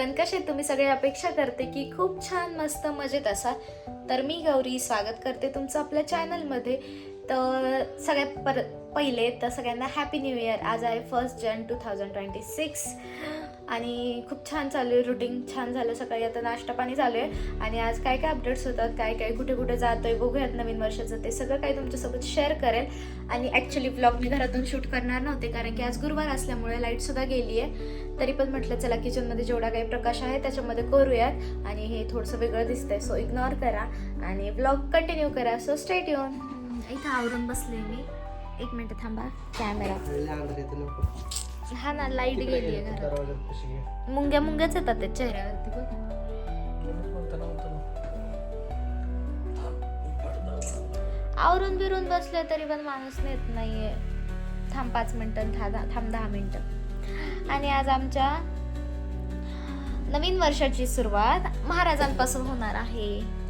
Everyone, कसे तुम्ही सगळे? अपेक्षा करते की खूप छान मस्त मजेत असाल. तर मी गौरी स्वागत करते तुमचं आपल्या चॅनलमध्ये. तर पहिले तर सगळ्यांना हॅपी न्यू इयर. आज आहे 1 जन 2026 आणि खूप छान चालू आहे. रुटीन छान झालं. सकाळी आता नाश्ता पाणी चालू आहे आणि आज काय काय अपडेट्स होतात, काय काय कुठे कुठे जातोय बघूयात नवीन वर्षाचं. ते सगळं काही तुमच्यासोबत शेअर करेल. आणि ॲक्च्युली व्लॉग मी घरातून शूट करणार नव्हते कारण की आज गुरुवार असल्यामुळे लाईटसुद्धा गेली आहे. तरी पण म्हटलं चला किचनमध्ये जेवढा काही प्रकाश आहे त्याच्यामध्ये करूयात. आणि हे थोडंसं वेगळं दिसतंय सो इग्नोर करा आणि व्लॉग कंटिन्यू करा. So stay tune. इथं आवरून बसले मी. 1 मिनिट थांबा. कॅमेरा हा ना, लाईट गेली आहे घरात. मुंग्याच येतात त्या चेहऱ्यावरती बघ. आवरून बिरून बसले तरी पण माणूस नेत नाहीये. थांब 5 मिनिटं, थांब 10 मिनिटं. आणि आज आमच्या नवीन वर्षाची सुरुवात महाराजांपासून होणार आहे.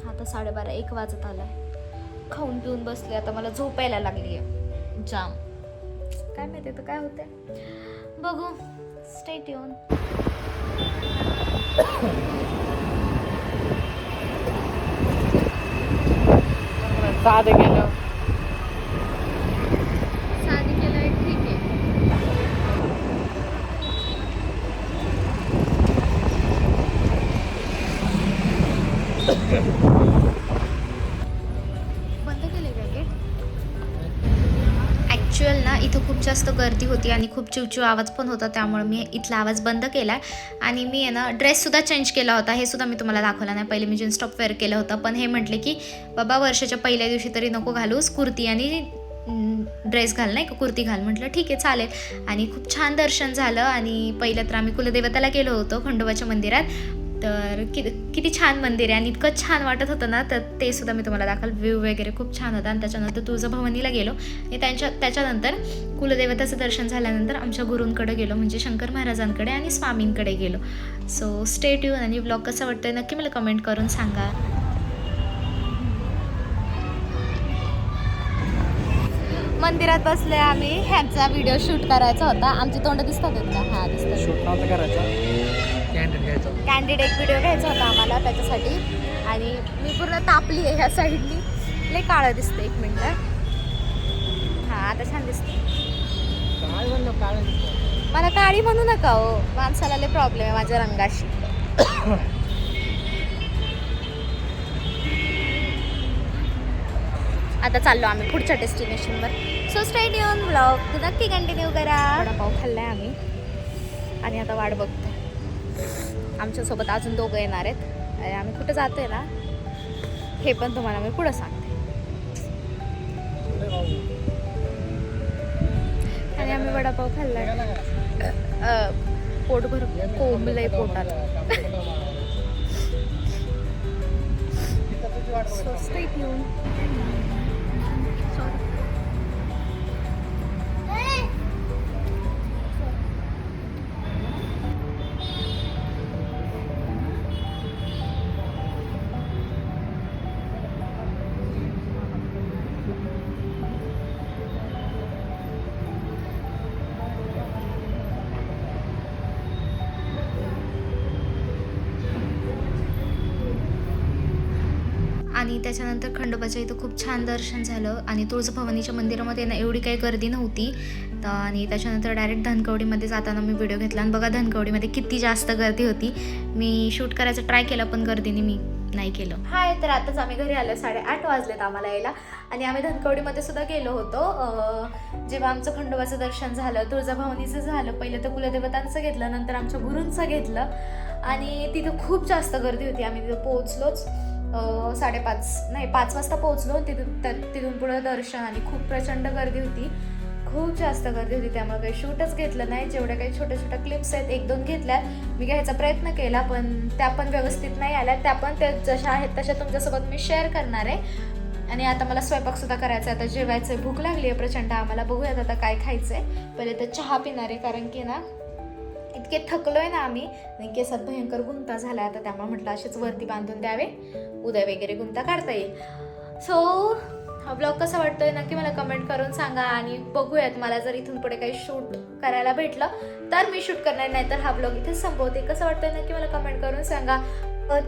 आता 12:30-1 वाजत आलाय. खाऊन पिऊन बसले. आता मला झोपायला लागली आहे जाम. काय माहिती तर काय होते बघू. Stay tune. साधे केलं ठीक आहे. बंद केले का गेट? ॲक्च्युअल ना इथं खूप जास्त गर्दी होती आणि खूप चिवचिव आवाज पण होता, त्यामुळे मी इथला आवाज बंद केला. आणि मी आहे ना ड्रेससुद्धा चेंज केला होता. हे सुद्धा मी तुम्हाला दाखवलं नाही. पहिले मी जीन्स टॉप वेअर केलं होतं, पण हे म्हटले की बाबा वर्षाच्या पहिल्या दिवशी तरी नको घालूस, कुर्ती आणि ड्रेस घाल, नाही का, कुर्ती घाल. म्हटलं ठीक आहे चालेल. आणि खूप छान दर्शन झालं. आणि पहिलं तर आम्ही कुलदेवताला गेलो होतो खंडोबाच्या मंदिरात. तर किती छान मंदिर आहे आणि इतकं छान वाटत होतं ना, तर ते सुद्धा मी तुम्हाला दाखवलं. व्ह्यू वगैरे खूप छान होता. आणि त्याच्यानंतर तुळजाभवानीला गेलो आणि त्याच्यानंतर कुलदेवताचं दर्शन झाल्यानंतर आमच्या गुरूंकडे गेलो, म्हणजे शंकर महाराजांकडे आणि स्वामींकडे गेलो. So stay tune. आणि व्लॉग कसा वाटतोय नक्की मला कमेंट करून सांगा. मंदिरात बसले आम्ही. ह्यांचा व्हिडिओ शूट करायचा होता. आमची तोंड दिसतात का? हा दिसतात. शूट नव्हतं करायचं, कॅन्डिड एक व्हिडिओ घ्यायचा होता आम्हाला त्याच्यासाठी. आणि मी पूर्ण तापली आहे ह्या साईडनी. लय काळं दिसतं. 1 मिनिट. हा आता छान दिसतं. काय म्हणलं काळ मला काळी म्हणू नका हो, माणसाला लय प्रॉब्लेम आहे माझ्या रंगाशी. आता चाललो आम्ही पुढच्या डेस्टिनेशनवर. So stay tune. व्लॉग नक्की कंटिन्यू करा. वडापाव खाल्लाय आम्ही आणि आता वाट बघतोय. आमच्यासोबत अजून 2 येणार आहेत. आणि आम्ही कुठे जातोय ना हे पण तुम्हाला मी पुढं सांगते. आणि आम्ही वडापाव खाल्लाय. पोटभर कोंबलंय पोटात. So stay tuned. आणि त्याच्यानंतर खंडोबाच्या इथं खूप छान दर्शन झालं. आणि तुळजाभवानीच्या मंदिरामध्ये ना एवढी काही गर्दी नव्हती. आणि त्याच्यानंतर डायरेक्ट धनकवडीमध्ये जाताना मी व्हिडिओ घेतला आणि बघा धनकवडीमध्ये किती जास्त गर्दी होती. मी शूट करायचा ट्राय केला पण गर्दीने मी नाही केलं. हाय, तर आताच आम्ही घरी आलो. 8:30 वाजलेत आम्हाला यायला. आणि आम्ही धनकवडीमध्ये सुद्धा गेलो होतो. जेव्हा आमचं खंडोबाचं दर्शन झालं, तुळजाभवानीचं झालं, पहिलं तर कुलदेवतांचं घेतलं, नंतर आमच्या गुरूंचं घेतलं. आणि तिथं खूप जास्त गर्दी होती. आम्ही तिथं पोहोचलोच 5 वाजता पोहोचलो. तिथून पुढं दर्शन आणि खूप प्रचंड गर्दी होती. खूप जास्त गर्दी होती, त्यामुळे काही शूटच घेतलं नाही. जेवढ्या काही छोट्या छोट्या क्लिप्स आहेत 1-2 घेतल्या. मी घ्यायचा प्रयत्न केला पण त्या पण व्यवस्थित नाही आल्या. त्या पण जशा आहेत तशा तुमच्यासोबत मी शेअर करणार आहे. आणि आता मला स्वयंपाकसुद्धा करायचा आहे. आता जेवायचं, भूक लागली आहे प्रचंड आम्हाला. बघूयात आता काय खायचं आहे. पहिले तर चहा पिणार आहे कारण की ना इतके थकलोय ना आम्ही. केसात भयंकर गुंता झाला आता, त्यामुळे म्हटलं असेच वरती बांधून द्यावे, उद्या वगैरे गुंता काढता येईल. सो हा ब्लॉग कसा वाटतोय नक्की मला कमेंट करून सांगा. आणि बघूयात, मला जर इथून पुढे काही शूट करायला भेटलं तर मी शूट करणार, नाही तर हा ब्लॉग इथे संपवते. कसं वाटतंय नक्की मला कमेंट करून सांगा.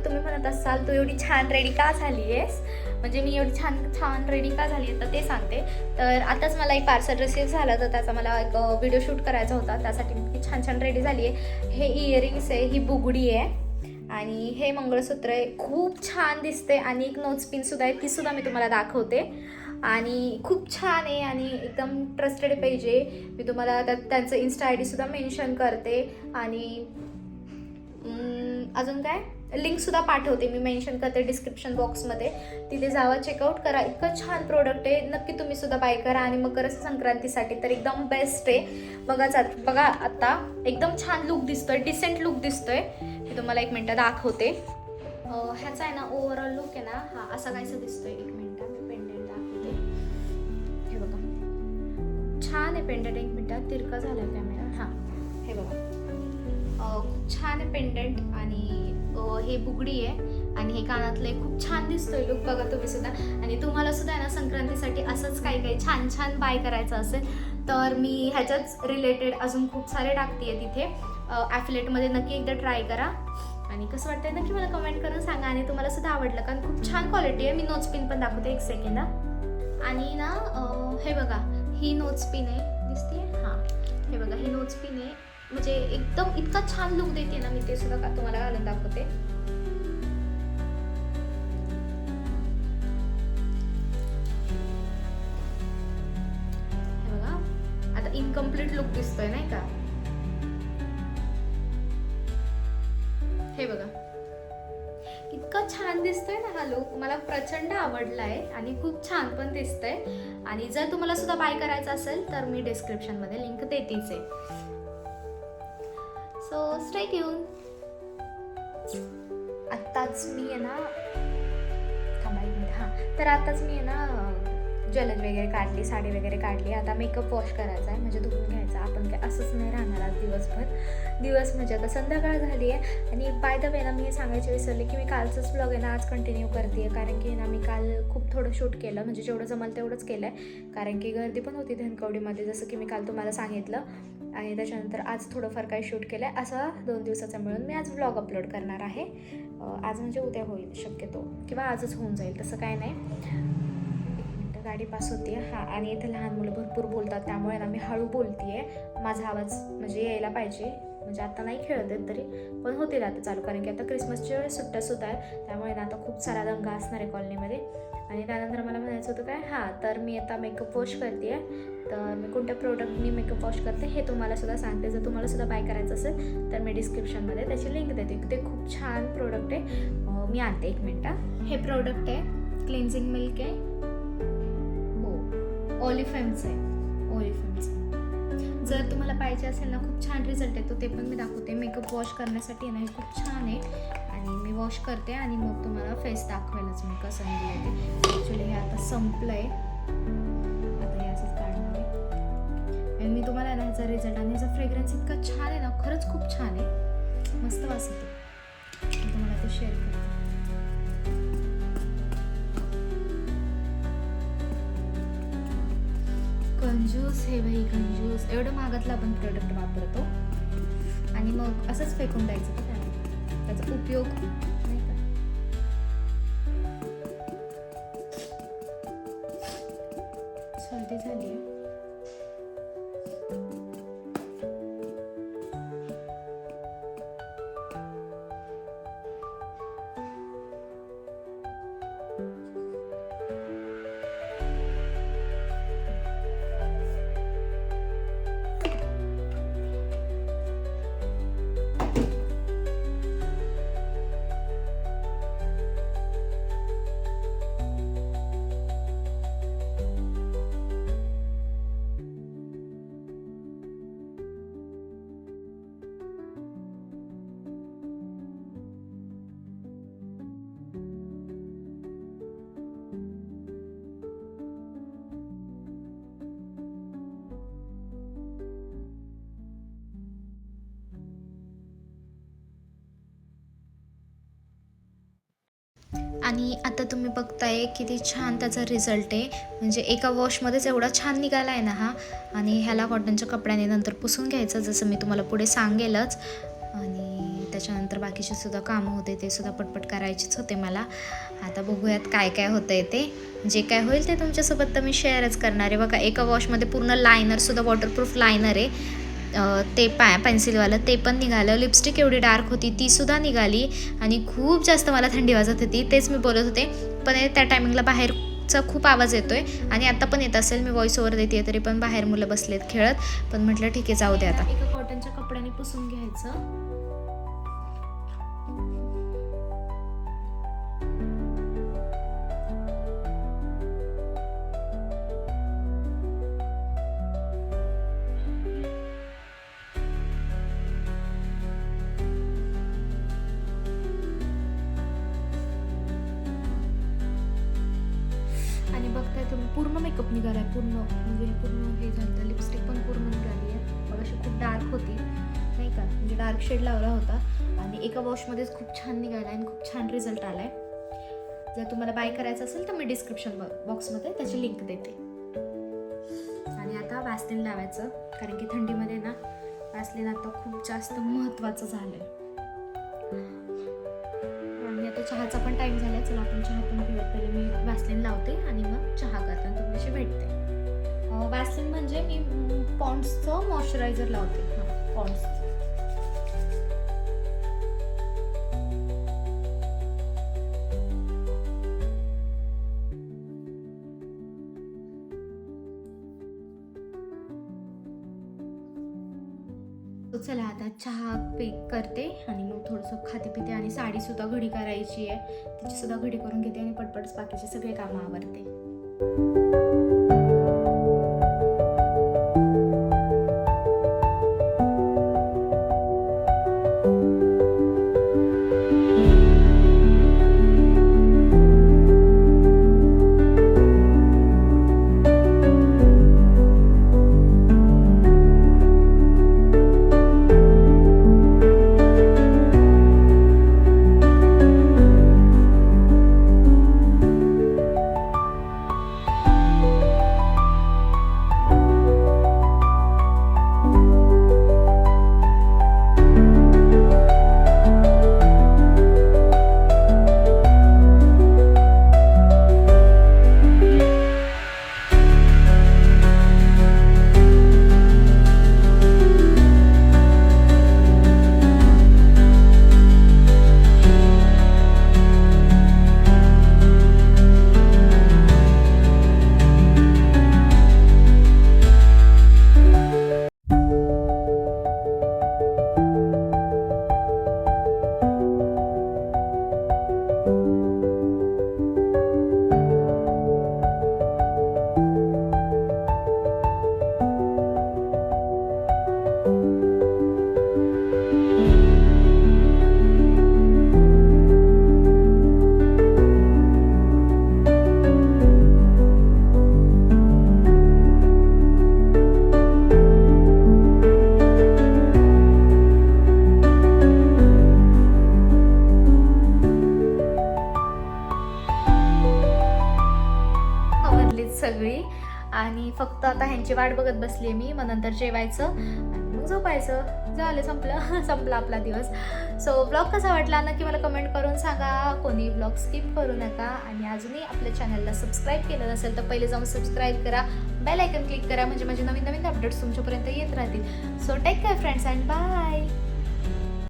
तुम्ही म्हणत असाल तू एवढी छान रेडी का झाली आहेस, म्हणजे मी एवढी छान छान रेडी का झाली आहे, तर ते सांगते. तर आताच मला एक पार्सल रिसीव्ह झालं, तर त्याचा मला एक व्हिडिओ शूट करायचा होता, त्यासाठी मी छान छान रेडी झाली आहे. हे इयरिंग्स आहे, ही बुगडी आहे आणि हे मंगळसूत्र आहे, खूप छान दिसते. आणि एक नोजपिनसुद्धा आहे, तीसुद्धा मी तुम्हाला दाखवते. आणि खूप छान आहे आणि एकदम ट्रस्टेड पेज आहे. मी तुम्हाला त्यांचं इन्स्टा आय डीसुद्धा मेन्शन करते. आणि अजून काय लिंकसुद्धा पाठवते, मी मेन्शन करते डिस्क्रिप्शन बॉक्समध्ये. तिथे जावा, चेकआउट करा. इतकं छान प्रोडक्ट आहे, नक्की तुम्ही सुद्धा बाय करा. आणि मकर संक्रांतीसाठी तर एकदम बेस्ट आहे. बघा आता एकदम छान लुक दिसतोय, डिसेंट लुक दिसतोय. मी तुम्हाला एक मिनटं दाखवते. ह्याचा आहे ना ओव्हरऑल लुक आहे ना, हा असा कायसा दिसतोय. एक मिनटं मी पेंडेंट दाखवते. हे बघा छान आहे पेंडेंट. एक मिनटं तिरका झाला कॅमेरा. हां हे बघा खूप छान आहे पेंडेंट. आणि हे बुगडी आहे आणि हे कानातले खूप छान दिसतोय लुक. बघा तुम्ही सुद्धा. आणि तुम्हाला सुद्धा आहे ना संक्रांतीसाठी असंच काही छान छान बाय करायचं असेल तर मी ह्याच्याच रिलेटेड अजून खूप सारे टाकते तिथे. ॲफिलेटमध्ये नक्की एकदा ट्राय करा. आणि कसं वाटतंय नक्की मला कमेंट करून सांगा. आणि तुम्हाला सुद्धा आवडलं, कारण खूप छान क्वालिटी आहे. मी नोजपिन पण दाखवते, एक सेकंड. आणि ना हे बघा, ही नोजपिन आहे, दिसते. हां हे बघा, ही नोजपिन आहे, म्हणजे एकदम इतका छान लुक देते ना. मी ते सुद्धा तुम्हाला घालून दाखवते. हे बघा, आता इनकम्प्लीट लुक दिसतोय नाही का. हे बघा इतका छान दिसतोय ना हा लुक, मला प्रचंड आवडलाय आणि खूप छान पण दिसतंय. आणि जर तुम्हाला सुद्धा बाय करायचं असेल तर मी डिस्क्रिप्शनमध्ये लिंक देतेच आहे. So stay tune. आत्ताच मी आहे ना तर आताच मी आहे ना ज्वेलरी वगैरे काढली, साडी वगैरे काढली. आता मेकअप वॉश करायचा आहे, म्हणजे धुवून घ्यायचा. आपण काय असंच नाही राहणार आज दिवस म्हणजे आता संध्याकाळ झाली आहे. आणि बाय द वे ना मी हे सांगायचे विसरले की मी कालचंच ब्लॉग आहे ना आज कंटिन्यू करते आहे. कारण की ना मी काल खूप थोडं शूट केलं, म्हणजे जेवढं जमलं तेवढंच केलं आहे. कारण की गर्दी पण होती धनकवडीमध्ये, जसं की मी काल तुम्हाला सांगितलं. आणि त्याच्यानंतर आज थोडंफार काही शूट केलं आहे. असं 2 दिवसाचा मिळून मी आज ब्लॉग अपलोड करणार आहे. आज म्हणजे उद्या होईल शक्यतो, किंवा आजच होऊन जाईल, तसं काय नाही. गाडी पास होती. हां आणि इथे लहान मुलं भरपूर बोलतात, त्यामुळे ना मी हळू बोलते आहे. माझा आवाज म्हणजे यायला पाहिजे, म्हणजे आता नाही खेळत आहेत तरी पण होतील आता चालू. कारण की आता क्रिसमसच्या वेळेस सुट्ट्यासुद्धा आहे, त्यामुळे ना आता खूप सारा दंगा असणार आहे कॉलनीमध्ये. आणि त्यानंतर मला म्हणायचं होतं काय, हां तर मी आता मेकअप वॉश करते आहे. तर मी कोणत्या प्रोडक्टनी मेकअप वॉश करते हे तुम्हाला सुद्धा सांगते. जर तुम्हाला सुद्धा बाय करायचं असेल तर मी डिस्क्रिप्शनमध्ये त्याची लिंक देते. ते खूप छान प्रोडक्ट आहे. मी आणते, एक मिनटं. हे प्रोडक्ट आहे क्लिन्झिंग मिल्क आहे, ओलिफेमचं आहे, ओलिफेमचं. जर तुम्हाला पाहिजे असेल ना, खूप छान रिझल्ट येतो, ते पण मी दाखवते. मेकअप वॉश करण्यासाठी ना हे खूप छान आहे. आणि मी वॉश करते आणि मग तुम्हाला फेस दाखवायलाच मी कसं निघलं ते. ॲक्च्युली हे आता संपलं आहे, आता हे असंच काढणार आहे. आणि मी तुम्हाला ना ह्याचा रिझल्ट आणि ह्याचा फ्रेग्रन्स इतका छान आहे ना, खरंच खूप छान आहे, मस्त वास येतो. मी तुम्हाला ते शेअर करते. कंजूस हे भाई, कंजूस. एवढं महागातलं आपण प्रोडक्ट वापरतो आणि मग असंच फेकून द्यायचं का त्याचा उपयोग नाही का. सर्दी झाली आहे. आणि आता तुम्ही बघताय किती छान त्याचा रिझल्ट आहे. म्हणजे एका वॉशमध्येच एवढा छान निघाला आहे ना हा. आणि ह्याला कॉटनच्या कपड्याने नंतर पुसून घ्यायचं, जसं मी तुम्हाला पुढे सांगेलच. आणि त्याच्यानंतर बाकीचे सुद्धा कामं होते ते सुद्धा पटपट करायचेच होते मला. आता बघूयात काय काय होतं आहे ते. जे काय होईल ते तुमच्यासोबत तर मी शेअरच करणार आहे. बघा एका वॉशमध्ये पूर्ण लायनरसुद्धा वॉटरप्रूफ लायनर आहे, ते पेन्सिलवालं ते पण निघालं. लिपस्टिक एवढी डार्क होती तीसुद्धा निघाली. आणि खूप जास्त मला थंडी वाजत होती, तेच मी बोलत होते. पण त्या टायमिंगला बाहेरचा खूप आवाज येतोय आणि आता पण येत असेल, मी व्हॉइस ओव्हर देते तरी पण बाहेर मुलं बसलेत खेळत. पण म्हटलं ठीक आहे जाऊ दे आता. एका कॉटनच्या कपड्याने पुसून घ्यायचं. आणि बघताय तुम्ही पूर्ण मेकअप निघालाय, पूर्ण म्हणजे पूर्ण हे झालं. लिपस्टिक पण पूर्ण निघाली आहे. बघ अशी खूप डार्क होती नाही का, म्हणजे डार्क शेड लावला होता. आणि एका वॉशमध्येच खूप छान निघाला आणि खूप छान रिझल्ट आलाय. जर तुम्हाला बाय करायचं असेल तर मी डिस्क्रिप्शन बॉक्समध्ये त्याची लिंक देते. आणि आता वॅसलिन लावायचं, कारण की थंडीमध्ये ना वॅसलिन आता खूप जास्त महत्त्वाचं झालंय. आणि आता चहाचा पण टाइम झालाय, चला आपण चहा पण पिऊयात. पहिले मी वॅसलिन लावते आणि मग चहा करताना तुमच्याशी भेटते. वॅसलिन म्हणजे मी पॉन्ड्सचं मॉइश्चरायझर लावते. हां, पॉन्ड्सचं. चला आता चहा करते आणि मग थोडंसं खाते पिते. आणि साडीसुद्धा घडी करायची आहे, तिचीसुद्धा घडी करून घेते आणि पटपट बाकीचे सगळे कामं आवरते. सगळी. आणि फक्त आता ह्यांची वाट बघत बसली मी. मग नंतर जेवायचं आणि मग झोपायचं. झालं, संपला आपला दिवस. सो ब्लॉग कसा वाटला नक्की मला कमेंट करून सांगा. कोणी ब्लॉग स्किप करू नका. आणि अजूनही आपल्या चॅनलला सबस्क्राईब केलं नसेल तर पहिले जाऊन सबस्क्राईब करा, बेल आयकन क्लिक करा, म्हणजे माझे नवीन अपडेट्स तुमच्यापर्यंत येत राहतील. So take care friends and bye.